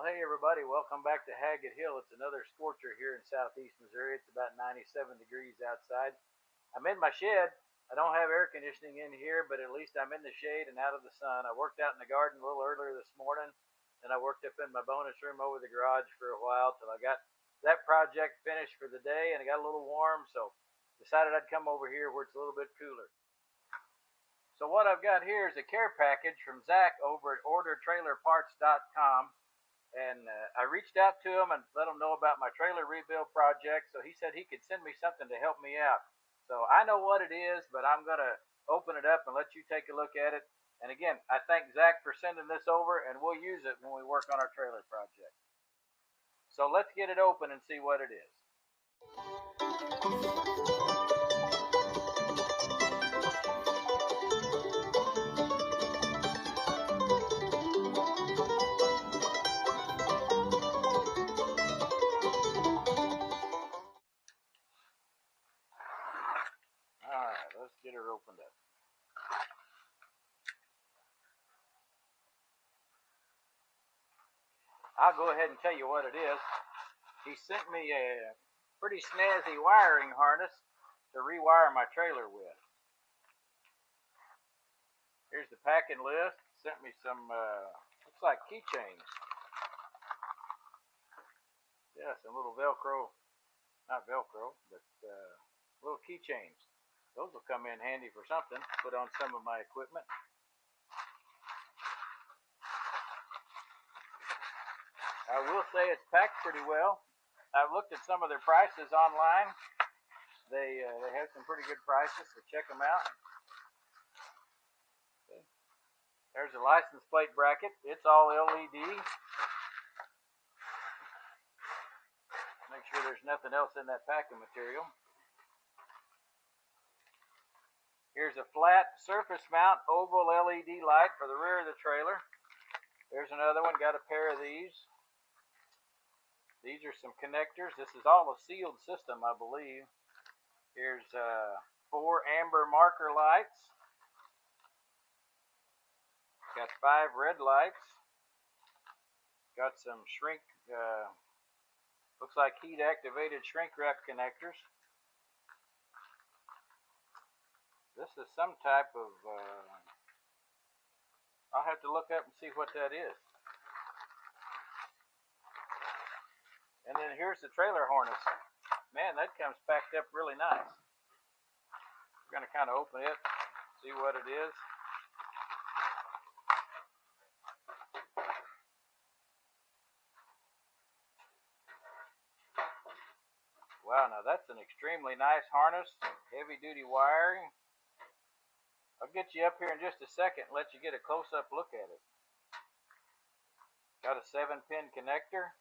Hey everybody, welcome back to Haggett Hill. It's another scorcher here in southeast Missouri. It's about 97 degrees outside. I'm in my shed. I don't have air conditioning in here, but at least I'm in the shade and out of the sun. I worked out in the garden a little earlier this morning, and I worked up in my bonus room over the garage for a while till I got that project finished for the day, and it got a little warm, so decided I'd come over here where it's a little bit cooler. So what I've got here is a care package from Zach over at ordertrailerparts.com. And I reached out to him and let him know about my trailer rebuild project, so he said he could send me something to help me out. So I know what it is, but I'm going to open it up and let you take a look at it. And again, I thank Zach for sending this over, and we'll use it when we work on our trailer project. So let's get it open and see what it is. Alright, let's get her opened up. I'll go ahead and tell you what it is. He sent me a pretty snazzy wiring harness to rewire my trailer with. Here's the packing list. Sent me some, looks like keychains. Yeah, some little Velcro, not Velcro, but little keychains. Those will come in handy for something, put on some of my equipment. I will say it's packed pretty well. I've looked at some of their prices online. They have some pretty good prices, so check them out. Okay. There's a license plate bracket. It's all LED. Make sure there's nothing else in that packing material. Here's a flat surface mount oval LED light for the rear of the trailer. There's another one, got a pair of these. These are some connectors. This is all a sealed system, I believe. Here's 4 amber marker lights. Got 5 red lights. Got some shrink, looks like heat activated shrink wrap connectors. This is some type of, I'll have to look up and see what that is. And then here's the trailer harness. Man, that comes packed up really nice. We're going to kind of open it, see what it is. Wow, now that's an extremely nice harness, heavy duty wiring. I'll get you up here in just a second and let you get a close-up look at it. Got a 7-pin connector.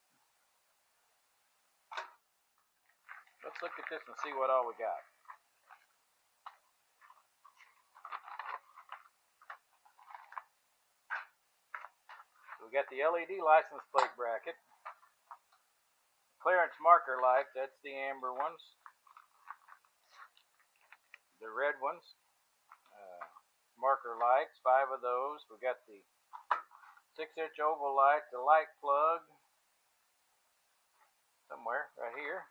Let's look at this and see what all we got. We got the LED license plate bracket. Clearance marker lights, that's the amber ones. The red ones. Marker lights, 5 of those. We got the 6-inch oval light, the light plug, somewhere right here.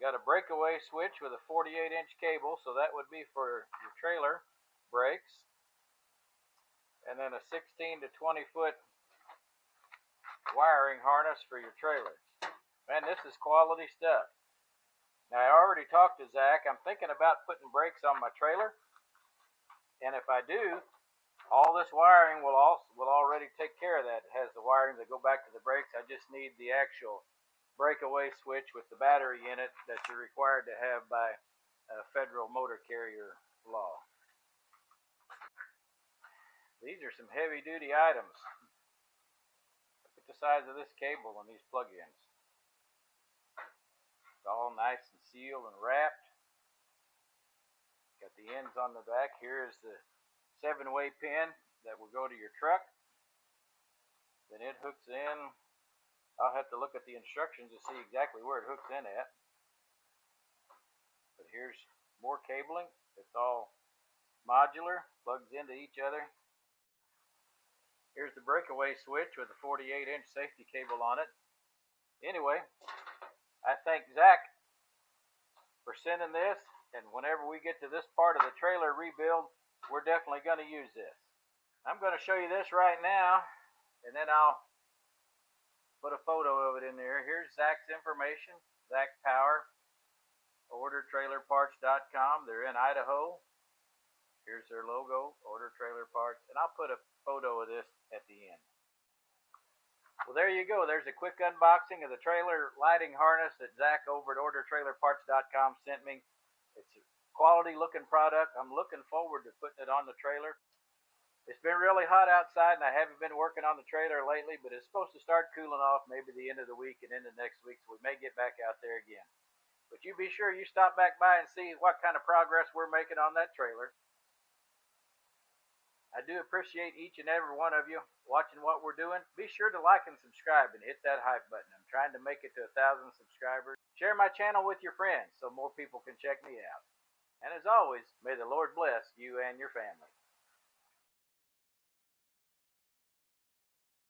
Got a breakaway switch with a 48-inch cable, so that would be for your trailer brakes. And then a 16 to 20 foot wiring harness for your trailer. Man, this is quality stuff. Now, I already talked to Zach. I'm thinking about putting brakes on my trailer. And if I do, all this wiring will already take care of that. It has the wiring that go back to the brakes. I just need the actual breakaway switch with the battery in it that you're required to have by federal motor carrier law. These are some heavy duty items. Look at the size of this cable and these plug-ins. It's all nice and sealed and wrapped. Got the ends on the back. Here's the 7-way pin that will go to your truck. Then it hooks in. I'll have to look at the instructions to see exactly where it hooks in at. But here's more cabling. It's all modular, plugs into each other. Here's the breakaway switch with a 48-inch safety cable on it. Anyway, I thank Zach for sending this, and whenever we get to this part of the trailer rebuild, we're definitely going to use this. I'm going to show you this right now, and then I'll put a photo of it in there. Here's Zach's information. Zach Power, ordertrailerparts.com. They're in Idaho. Here's their logo, Order Trailer Parts, and I'll put a photo of this at the end. Well, there you go. There's a quick unboxing of the trailer lighting harness that Zach over at ordertrailerparts.com sent me. It's a quality looking product. I'm looking forward to putting it on the trailer. It's been really hot outside, and I haven't been working on the trailer lately, but it's supposed to start cooling off maybe the end of the week and into next week, so we may get back out there again. But you be sure you stop back by and see what kind of progress we're making on that trailer. I do appreciate each and every one of you watching what we're doing. Be sure to like and subscribe and hit that hype button. I'm trying to make it to 1,000 subscribers. Share my channel with your friends so more people can check me out. And as always, may the Lord bless you and your family.